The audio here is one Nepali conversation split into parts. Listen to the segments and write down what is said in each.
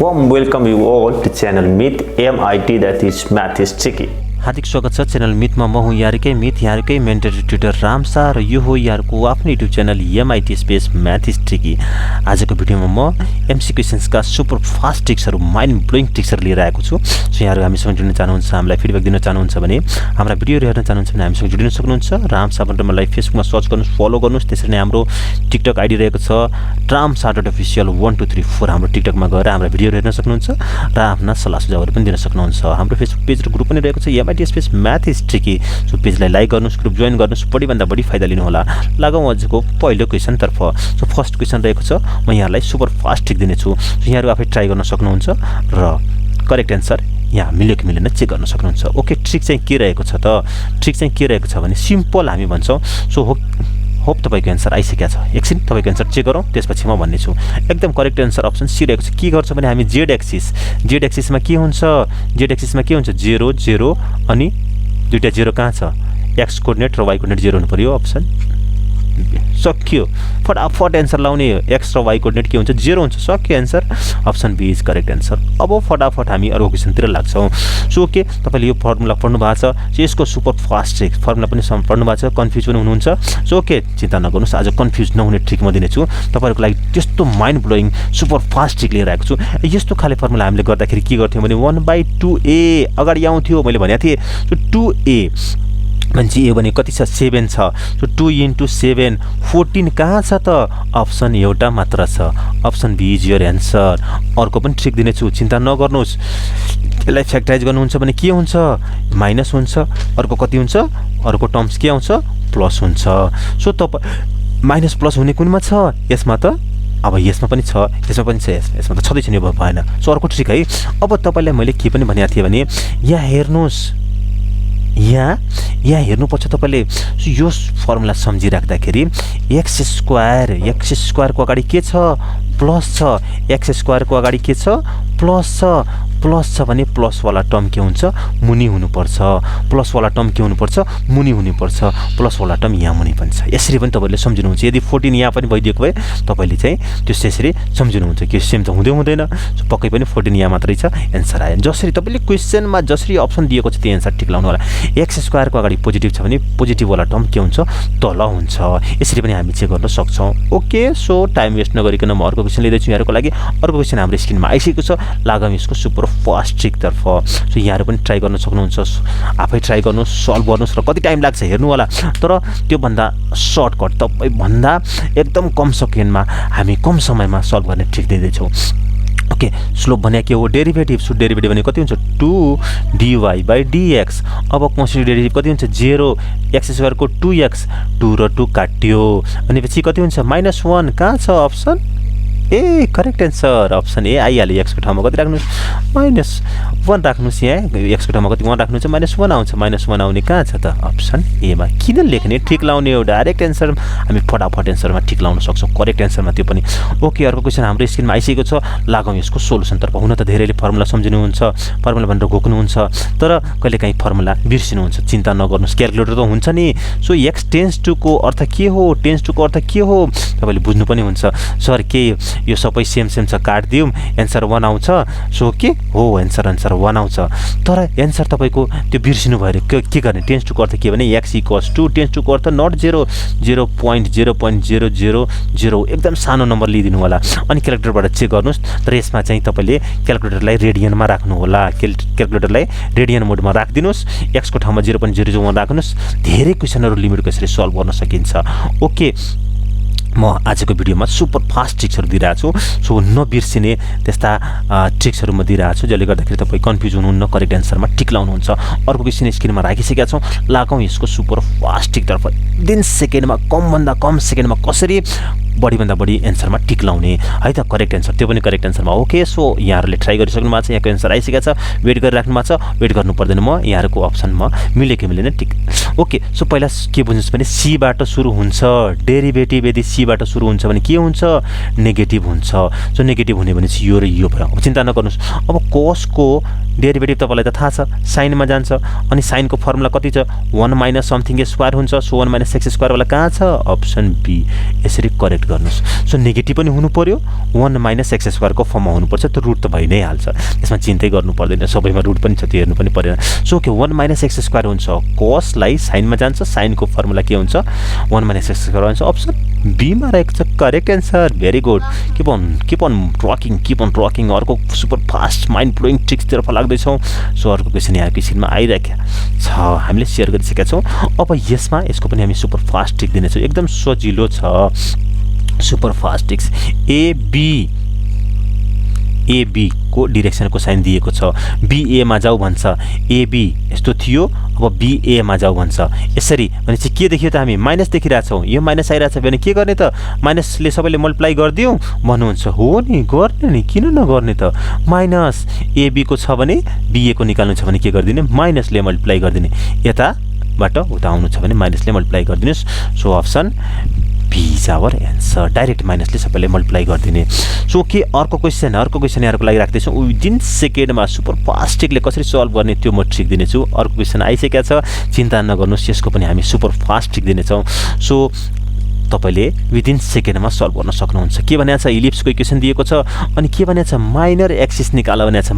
Warm welcome you all to channel Meet MIT, that is Math is Tricky. हार्दिक स्वागत छ च्यानल मिथमा। म हुँ यहाँकै मिथ, यहाँकै मेन्टर ट्युटर रामसा, र यो हो यहाँको आफ्नो YouTube channel MIT space math is tricky. आजको भिडियोमा म एमसी क्वेसन्सका सुपर फास्ट ट्रिक्सहरू, माइन्ड ब्लोइङ ट्रिक्सहरू लिएर आएको छु। सो यहाँहरू हामीसँग जुड्न चाहनुहुन्छ, हामीलाई फिडब्याक दिन चाहनुहुन्छ भने, हाम्रा भिडियोहरू हेर्न चाहनुहुन्छ भने हामीसँग जुडिन सक्नुहुन्छ। रामसा भनेर मलाई फेसबुकमा सर्च गर्नुहोस्, फलो गर्नुहोस्। त्यसरी नै हाम्रो टिकटक आइडी रहेको छ ramsa.official1234। हाम्रो टिकटकमा गएर हाम्रा भिडियोहरू हेर्न सक्नुहुन्छ र आफ्ना सल्लाह सुझावहरू पनि दिन सक्नुहुन्छ। हाम्रो फेसबुक पेज र ग्रुप पनि रहेको छ MIT space math is tricky. So पेजलाई लाइक गर्नुहोस्, ग्रुप जोइन गर्नुहोस्, बढीभन्दा बढी फाइदा लिनुहोला। लागौँ आजको पहिलो क्वेसनतर्फ। सो फर्स्ट क्वेसन रहेको छ, म यहाँलाई सुपर फास्ट ट्रिक दिनेछु। सो यहाँहरू आफै ट्राई गर्न सक्नुहुन्छ र करेक्ट एन्सर यहाँ मिल्यो कि मिलेन चेक गर्न सक्नुहुन्छ। ओके, ट्रिक चाहिँ के रहेको छ त? ट्रिक चाहिँ के रहेको छ भने सिम्पल हामी भन्छौँ। सो होप तपाईँको एन्सर आइसकेको छ। एकछिन तपाईँको एन्सर चेक गरौँ, त्यसपछि म भन्नेछु। एकदम करेक्ट एन्सर अप्सन सी रहेको छ। के गर्छ भने हामी जेड एक्सिसमा के हुन्छ? जेड एक्सिसमा के हुन्छ? 0 0 अनि दुईवटा 0 कहाँ छ? एक्स कोर्डिनेट र वाइ कोर्डिनेट 0 हुनु पऱ्यो। अप्सन सक्यो। फटाफट एन्सर लाउने। एक्स र वाइ कोर्डिनेट के हुन्छ? 0 हुन्छ। सक्यो answer. Option B is correct answer. अब फटाफट हामी अर्को क्वेसनतिर लाग्छौँ। सो ओके, तपाईँले यो फर्मुला पढ्नु भएको छ। सो यसको सुपर फास्ट ट्रिक फर्मुला पनि पढ्नु भएको छ। कन्फ्युज पनि हुनुहुन्छ। सो ओके, चिन्ता नगर्नुहोस्, आज कन्फ्युज नहुने ट्रिक म दिनेछु तपाईँहरूको लागि। त्यस्तो mind blowing super fast trick लिएर आएको छु। यस्तो खाले फर्मुला हामीले गर्दाखेरि के गर्थ्यौँ भने 1/2a अगाडि आउँथ्यो। मैले भनेको थिएँ। सो 2a मान्छे ए भने कति छ? 7 छ। सो 2 × 7 14 कहाँ छ त? अप्सन एउटा मात्र छ। Option B is your answer. अर्को पनि ट्रिक दिनेछु, चिन्ता नगर्नुहोस्। यसलाई फ्याक्टराइज गर्नुहुन्छ भने के हुन्छ? माइनस हुन्छ। अर्को कति हुन्छ? अर्को टर्म्स के आउँछ? प्लस हुन्छ। सो तपाईँ माइनस प्लस हुने कुनमा छ? यसमा त अब यसमा पनि छ, यसमा पनि छ, यसमा त छँदैछ नि, भएन। सो अर्को ट्रिक है। अब तपाईँलाई मैले के पनि भनेको थिएँ भने यहाँ हेर्नुहोस्, यहाँ हेर्नुपर्छ तपाईँले। यो फर्मुला सम्झिराख्दाखेरि एक्स स्क्वायरको अगाडि के छ? प्लस छ। एक्स स्क्वायरको अगाडि के छ? प्लस छ। प्लस छ भने प्लसवाला टर्म के हुन्छ? मुनि हुनुपर्छ। प्लसवाला टर्म के हुनुपर्छ? मुनि हुनुपर्छ। प्लसवाला टर्म यहाँ मुनि पनि छ। यसरी पनि तपाईँले सम्झिनुहुन्छ। यदि 14 यहाँ पनि भइदिएको भए तपाईँले चाहिँ त्यो यसरी सम्झिनुहुन्छ कि सेम त हुँदैन। सो पक्कै पनि 14 यहाँ मात्रै छ। एन्सर आयो। जसरी तपाईँले क्वेसनमा जसरी अप्सन दिएको छ त्यो एन्सर ठिक लाउनु होला। एक्स स्क्वायरको अगाडि पोजिटिभ छ भने पोजिटिभवाला टर्म के हुन्छ? तल हुन्छ। यसरी पनि हामी चेक गर्न सक्छौँ। ओके, सो टाइम वेस्ट नगरिकन म अर्को क्वेसन लिँदैछु यहाँहरूको लागि। अर्को क्वेसन हाम्रो स्क्रिनमा आइसकेको छ। लागौँ यसको सुपर फास्ट ट्रिकतर्फ। सो यहाँहरू पनि ट्राई गर्न सक्नुहुन्छ। आफै ट्राई गर्नुहोस्, सल्भ गर्नुहोस् र कति टाइम लाग्छ हेर्नु होला। तर त्योभन्दा सर्टकट, तपाईँभन्दा एकदम कम सेकेन्डमा हामी कम समयमा सल्भ गर्ने ट्रिक दिँदैछौँ। ओके, स्लोप भने के हो? डेरिभेटिभ। सो डेरिभेटिभ भने कति हुन्छ? 2dy/dx। अब कन्स्ट्यान्ट डेरिभेटिभ कति हुन्छ? 0। एक्स स्क्वायरको 2x, 2 र 2 काट्यो। अनि पछि कति हुन्छ? -1 कहाँ छ? Option A correct answer. Option A आइहाल्यो। एक्सको ठाउँमा कति राख्नुहोस्? -1 राख्नुहोस्। यहाँ एक्सको ठाउँमा कति 1 राख्नुहुन्छ? -1 आउँछ। -1 आउने कहाँ छ त? अप्सन एमा। किन लेख्ने? ठिक लाउने हो। डाइरेक्ट एन्सर हामी फटाफट एन्सरमा ठिक लाउन सक्छौँ, करेक्ट एन्सरमा त्यो पनि। ओके, अर्को क्वेसन हाम्रो स्क्रिनमा आइसकेको छ। लागौँ यसको सोलुसनतर्फ। हुन त धेरैले फर्मुला सम्झिनुहुन्छ, फर्मुला भनेर घोक्नुहुन्छ, तर कहिलेकाहीँ फर्मुला बिर्सिनुहुन्छ। चिन्ता नगर्नुहोस्, क्यालकुलेटर त हुन्छ नि। सो x टेन्स टु को अर्थ के हो? टेन्स टु को अर्थ के हो? तपाईँले बुझ्नु पनि हुन्छ। सर के यो सबै सेम छ, काटिदिउँ, एन्सर 1 आउँछ। सो के हो? एन्सर 1 आउँछ। तर एन्सर तपाईँको त्यो बिर्सिनु भयो अरे के गर्ने? टेन्स टुको अर्थ के भने x = टेन्स टुको अर्थ नट 0, 0.0.000 एकदम सानो नम्बर लिइदिनु होला। अनि क्यालकुलेटरबाट चेक गर्नुहोस्। तर यसमा चाहिँ तपाईँले क्यालकुलेटरलाई रेडियनमा राख्नु होला। क्यालकुलेटरलाई रेडियन मोडमा राखिदिनुहोस्। एक्सको ठाउँमा 0.001 राख्नुहोस्। धेरै क्वेसनहरू लिमिटको यसरी सल्भ गर्न सकिन्छ। ओके, म आजको भिडियोमा सुपर फास्ट ट्रिक्सहरू दिइरहेको छु। सो नबिर्सिने त्यस्ता ट्रिक्सहरू म दिइरहेको छु, जसले गर्दाखेरि तपाईँ कन्फ्युज हुनुहुन्न, करेक्ट एन्सरमा टिक लाउनुहुन्छ। अर्को क्वेसन स्क्रिनमा राखिसकेका छौँ। लागौँ यसको सुपर फास्ट ट्रिकतर्फ। दिन सेकेन्डमा, कमभन्दा कम सेकेन्डमा कसरी बढीभन्दा बढी एन्सरमा टिक लाउने है त? करेक्ट एन्सर, त्यो पनि करेक्ट एन्सरमा। ओके, सो यहाँहरूले ट्राई गरिसक्नु भएको छ। यहाँको एन्सर आइसकेको छ। वेट गरिराख्नु भएको छ। वेट गर्नु पर्दैन। म यहाँहरूको अप्सनमा मिल्यो कि मिलेन टिक। ओके, सो पहिला के बुझ्नुहोस् भने सीबाट सुरु हुन्छ डेरिभेटिभ। यदि सीबाट सुरु हुन्छ भने के हुन्छ? नेगेटिभ हुन्छ। सो नेगेटिभ हुने भनेपछि यो र यो भयो। अब चिन्ता नगर्नुहोस्। अब कोसको डेरिभेटिभ तपाईँलाई त थाहा छ, साइनमा जान्छ। अनि साइनको फर्मुला कति छ? 1 - समथिङ स्क्वायर हुन्छ। सो 1 - x स्क्वायर वाला कहाँ छ? Option B. यसरी करेक्ट गर्नुस् सो नेगेटिभ पनि हुनु पर्यो 1 माइनस एक्स स्क्वायरको फर्ममा हुनुपर्छ त्यो रुट त भइ नै हाल्छ त्यसमा चिन्तै गर्नु पर्दैन सबैमा रुट पनि छ त्यो हेर्नु पनि परेन सो के 1 माइनस एक्स स्क्वायर हुन्छ cosलाई साइनमा जान्छ साइनको फर्मुला के हुन्छ 1 माइनस एक्स स्क्वायर हुन्छ अप्सन बी मा रहेको छ correct answer very good keep on tracking अर्को सुपर फास्ट माइन्ड ब्लोइङ ट्रिक्सतिर लाग्दैछौँ सो अर्को क्वेसन यहाँ किसिममा आइरहेको छ हामीले सेयर गरिसकेका छौँ अब यसमा यसको पनि हामी सुपर फास्ट ट्रिक दिनेछौँ एकदम सजिलो छ सुपर फास्ट ट्रिक्स एबी को डिरेक्सनको साइन दिएको छ बी एमा जाऊ भन्छ एबी यस्तो थियो अब बी एमा जाऊ भन्छ यसरी भनेपछि के देखियो त हामी माइनस देखिरहेछौँ यो माइनस आइरहेछ भने के गर्ने त माइनसले सबैले मल्टिप्लाई गरिदिउँ भन्नुहुन्छ हो नि गर्ने नि किन नगर्ने त माइनस एबीको छ भने बीएको निकाल्नु छ भने के गरिदिने माइनसले मल्टिप्लाई गरिदिने यताबाट उता आउनु छ भने माइनसले मल्टिप्लाई गरिदिनुहोस् so option B is our answer direct माइनसले सबैले मल्टिप्लाई गरिदिने सो के अर्को क्वेसन यहाँहरूको लागि राख्दैछौँ विदिन सेकेन्डमा सुपर फास्ट ट्रिकले कसरी सल्भ गर्ने त्यो म ट्रिक दिनेछु अर्को क्वेसन आइसकेको छ चिन्ता नगर्नुहोस् यसको पनि हामी सुपर फास्ट ट्रिक दिनेछौँ सो तपाईले विदिन सेकेन्डमा सल्भ गर्न सक्नुहुन्छ के भनेको छ इलिप्सको इक्वेसन दिएको छ अनि के भनेको छ माइनर एक्सिस निकाल भनेको छ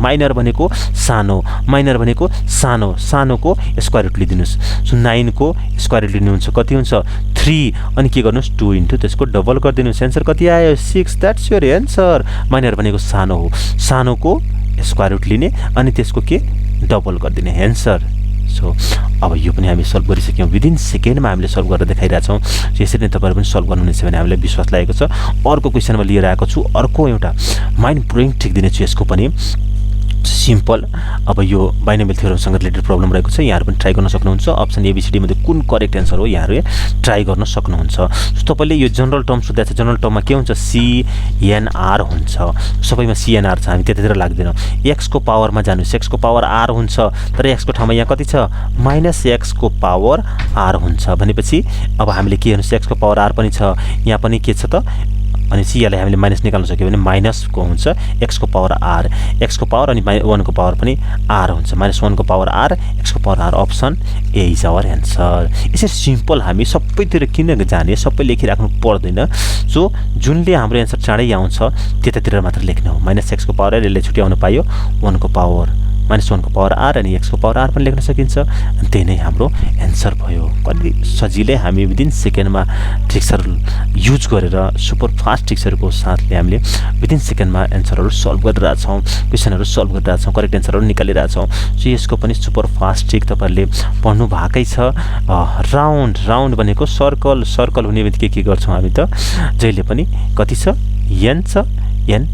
माइनर भनेको सानोको स्क्वायर रुट लिदिनुस् सो 9 को स्क्वायर रुट लिनुहुन्छ कति हुन्छ 3 अनि के गर्नुस् 2 इन्टु त्यसको डबल गरिदिनुस् एन्सर कति आयो 6 द्याट्स योर एन्सर माइनर भनेको सानो हो सानोको स्क्वायर रुट लिने अनि त्यसको के डबल गरिदिने एन्सर सो अब यो पनि हामी सल्भ गरिसक्यौँ विदिन सेकेन्डमा हामीले सल्भ गरेर देखाइरहेछौँ यसरी नै तपाईँहरू पनि सल्भ गर्नुहुनेछ भने हामीलाई विश्वास लागेको छ अर्को क्वेसनमा लिएर आएको छु अर्को एउटा माइन्ड ब्लोइङ ट्रिक दिनेछु यसको पनि सिम्पल अब यो बाइनोमियल थ्योरमसँग रिलेटेड प्रब्लम रहेको छ यहाँहरू पनि ट्राई गर्न सक्नुहुन्छ अप्सन एबिसिडी मध्ये कुन करेक्ट एन्सर हो यहाँहरू ट्राई गर्न सक्नुहुन्छ सो तपाईँले यो जनरल टर्म सोध्दा छ जनरल टर्ममा के हुन्छ सिएनआर हुन्छ सबैमा सिएनआर छ हामी त्यतातिर लाग्दैनौँ एक्सको पावरमा जानुहोस् एक्सको पावर आर हुन्छ तर एक्सको ठाउँमा यहाँ कति छ माइनस एक्सको पावर आर हुन्छ भनेपछि अब हामीले के हेर्नुहोस् एक्सको पावर आर पनि छ यहाँ पनि के छ त अनि सियालाई हामीले माइनस निकाल्न सक्यो भने माइनसको हुन्छ एक्सको पावर आर एक्सको पावर अनि 1 को पावर पनि आर हुन्छ -1 को पावर आर एक्सको power R option A is our answer यसरी सिम्पल हामी सबैतिर किन जाने सबै लेखिराख्नु पर्दैन सो जुनले हाम्रो एन्सर चाँडै आउँछ त्यतातिर मात्र लेख्ने हो -x को पावर यसले छुट्याउन पायो 1 को पावर -1 को पावर आर अनि x को पावर आर पनि लेख्न सकिन्छ अनि त्यही नै हाम्रो एन्सर भयो कति सजिलै हामी विदिन सेकेन्डमा ट्रिक्सहरू युज गरेर सुपर फास्ट ट्रिक्सहरूको साथले हामीले विदिन सेकेन्डमा एन्सरहरू सल्भ गरिरहेछौँ क्वेसनहरू सल्भ गरिरहेछौँ करेक्ट एन्सरहरू निकालिरहेछौँ सो यसको पनि सुपर फास्ट ट्रिक तपाईँहरूले पढ्नु भएकै छ राउन्ड भनेको सर्कल हुने बित्तिकै के गर्छौँ हामी त जहिले पनि कति छ n छ n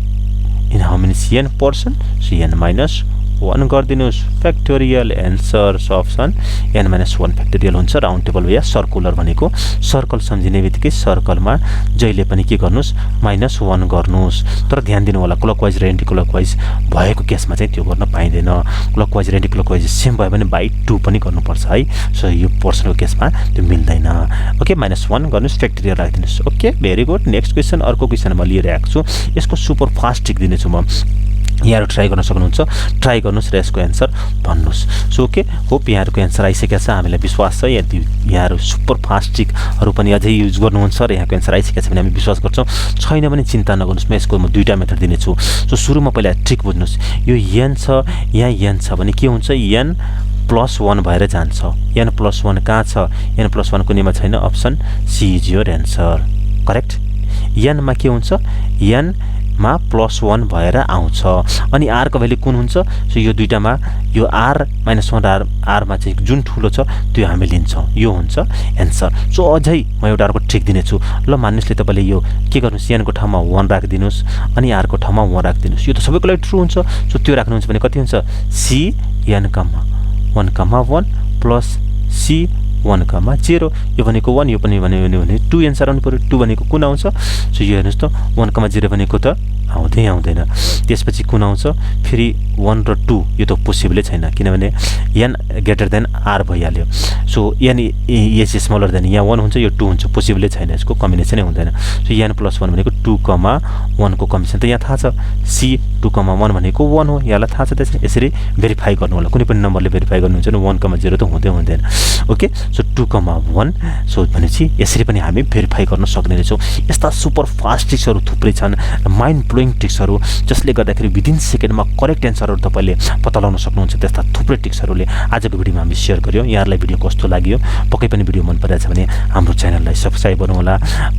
in how many n person so n minus 1 गरिदिनुहोस् factorial answer option n-1 factorial हुन्छ राउन्ड टेबल या सर्कुलर भनेको सर्कल सम्झिने बित्तिकै सर्कलमा जहिले पनि के गर्नुहोस् -1 गर्नुहोस् तर ध्यान दिनु होला क्लकवाइज र एन्टी क्लकवाइज भएको केसमा चाहिँ त्यो गर्न पाइँदैन क्लकवाइज र एन्टी क्लकवाइज सेम भयो भने बाइ 2 पनि गर्नुपर्छ है सो यो पर्सनको केसमा त्यो मिल्दैन ओके -1 गर्नुहोस् फ्याक्टोरियल राखिदिनुहोस् okay very good next question अर्को क्वेसनमा लिएर आएको छु यसको सुपर फास्ट ट्रिक दिनेछु म यहाँहरू ट्राई गर्न सक्नुहुन्छ ट्राई गर्नुहोस् र यसको एन्सर भन्नुहोस् सो ओके होप यहाँहरूको एन्सर आइसकेको छ हामीलाई विश्वास छ यदि यहाँहरू सुपर फास्ट ट्रिकहरू पनि अझै युज गर्नुहुन्छ र यहाँको एन्सर आइसकेको छ भने हामी विश्वास गर्छौँ छैन भने चिन्ता नगर्नुहोस् म यसको दुईवटा मेथड दिनेछु सो सुरुमा पहिला ट्रिक बुझ्नुहोस् यो n छ यहाँ n छ भने के हुन्छ n +1 भएर जान्छ n+1 कहाँ छ n+1 कुनैमा छैन option C is your answer correct n मा के हुन्छ n मा +1 भएर आउँछ अनि r को भ्यालु कुन हुन्छ सो यो दुईटामा यो r -1 र r मा चाहिँ जुन ठुलो छ त्यो हामी लिन्छौँ यो हुन्छ एन्सर सो अझै म एउटा अर्को ट्रिक दिनेछु ल मान्नुस् ले तपाईले यो के गर्नुस् n को ठाउँमा 1 राखिदिनुस् अनि r को ठाउँमा 1 राखिदिनुस् यो त सबैको लागि ट्रु हुन्छ सो त्यो राख्नुहुन्छ भने कति हुन्छ c n 1,1 प्लस c 1,0 यो भनेको 1 यो पनि भने 2 एन्सर आउनु पर्यो 2 भनेको कुन आउँछ सो यो हेर्नुस् त 1,0 भनेको त आउँदैन त्यसपछि कुन आउँछ फेरि 1 र 2 यो त पोसिबलै छैन किनभने n ग्रेटर देन r भइहाल्यो so n is smaller then यहाँ 1 हुन्छ यो 2 हुन्छ पोसिबलै छैन यसको कम्बिनेसनै हुँदैन सो n+1 भनेको 2,1 को कम्बिनेसन त यहाँ थाहा छ c 2,1 भनेको 1 हो यहाँलाई थाहा छ त्यसरी यसरी भेरिफाई गर्नु होला कुनै पनि नम्बरले भेरिफाई गर्नुहुन्छ भने 1,0 त हुँदैन ओके सो 2,1 सो भनेपछि यसरी पनि हामी भेरिफाई गर्न सक्ने रहेछौँ। यस्ता सुपर फास्ट ट्रिक्सहरू थुप्रै छन्, माइन्ड ब्लोइङ ट्रिक्सहरू, जसले गर्दाखेरि विदिन सेकेन्डमा करेक्ट एन्सरहरू तपाईँले पत्ता लगाउन सक्नुहुन्छ। त्यस्ता थुप्रै ट्रिक्सहरूले आजको भिडियोमा हामी सेयर गऱ्यौँ। यहाँहरूलाई भिडियो कस्तो लाग्यो, पक्कै पनि भिडियो मन परेछ भने हाम्रो च्यानललाई सब्सक्राइब गर्नुहोला,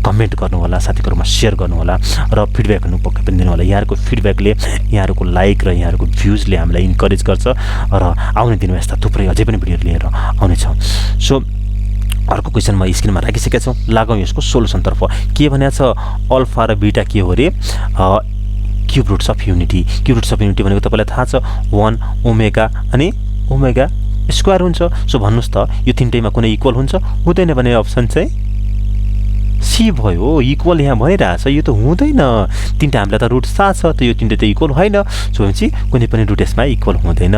कमेन्ट गर्नुहोला, साथीहरूमा सेयर गर्नुहोला र फिडब्याकहरू पक्कै पनि दिनुहोला। यहाँहरूको फिडब्याकले, यहाँहरूको लाइक र यहाँहरूको भ्युजले हामीलाई इन्करेज गर्छ र आउने दिनमा यस्ता थुप्रै अझै पनि भिडियोहरू लिएर आउनेछौँ। सो अर्को क्वेसन म स्क्रिनमा राखिसकेका छौँ, लागौँ यसको सोलुसनतर्फ। के भनेको छ, अल्फा र बिटा के हो अरे, cube roots of unity. Cube roots of unity भनेको तपाईँलाई थाहा छ 1 ओमेगा अनि ओमेगा स्क्वायर हुन्छ। सो भन्नुहोस् त यो तिनटैमा कुनै इक्वल हुन्छ? हुँदैन भने अप्सन चाहिँ सी भयो। इक्वल यहाँ भइरहेछ, यो त हुँदैन। तिनवटा हामीलाई त रुट थाहा छ, त यो तिनवटा त इक्वल होइन। सो भनेपछि कुनै पनि रुट यसमा इक्वल हुँदैन।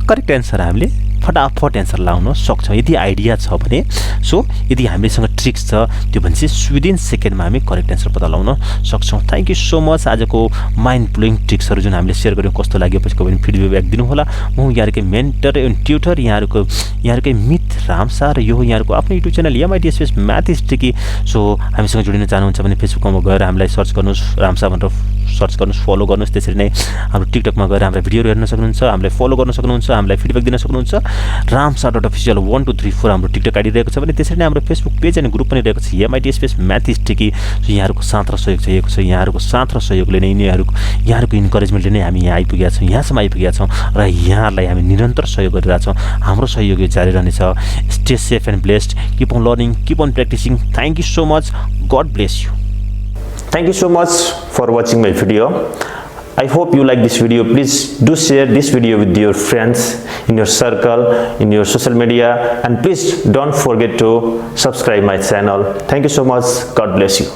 करेक्ट एन्सर हामीले फटाफट एन्सर लाउन सक्छौँ यदि आइडिया छ भने। सो यदि हामीसँग ट्रिक्स छ त्यो भनेपछि विदिन सेकेन्डमा हामी करेक्ट एन्सर पत्ता लगाउन सक्छौँ। Thank you so much. आजको माइन्ड ब्लोइङ ट्रिक्सहरू जुन हामीले सेयर गऱ्यौँ कस्तो लाग्यो पछिको पनि फिडब्याक दिनुहोला। म यहाँहरूकै मेन्टर एन्ड ट्युटर, यहाँहरूकै मित रामसा र यो यहाँहरूको आफ्नो YouTube channel MIT space math is tricky. So हामीसँग जोडिन चाहनुहुन्छ भने फेसबुकमा गएर हामीलाई सर्च गर्नुहोस्, रामसा भनेर सर्च गर्नुहोस्, फलो गर्नुहोस्। त्यसरी नै हाम्रो टिकटकमा गएर हाम्रो भिडियोहरू हेर्न सक्नुहुन्छ, हामीलाई फलो गर्न सक्नुहुन्छ, हामीलाई फिडब्याक दिन सक्नुहुन्छ। ramsa.official 1234 हाम्रो टिकटक आइडी रहेको छ भने त्यसरी नै हाम्रो फेसबुक पेज अनि ग्रुप पनि रहेको छ MIT space math is tricky. So यहाँहरूको साथ र सहयोग चाहिएको छ। यहाँहरूको साथ र सहयोगले नै यहाँहरूको इन्करेजमेन्टले नै हामी यहाँ आइपुगेका छौँ, यहाँसम्म आइपुगेका छौँ र यहाँहरूलाई हामी निरन्तर सहयोग गरिरहेछौँ। हाम्रो सहयोग यो जारी रहनेछ। Stay safe and blessed, keep on learning, keep on practising. Thank you so much. God bless you. Thank you so much for watching my video. I hope you like this video. Please do share this video with your friends, in your circle, in your social media, and please don't forget to subscribe my channel. Thank you so much. God bless you.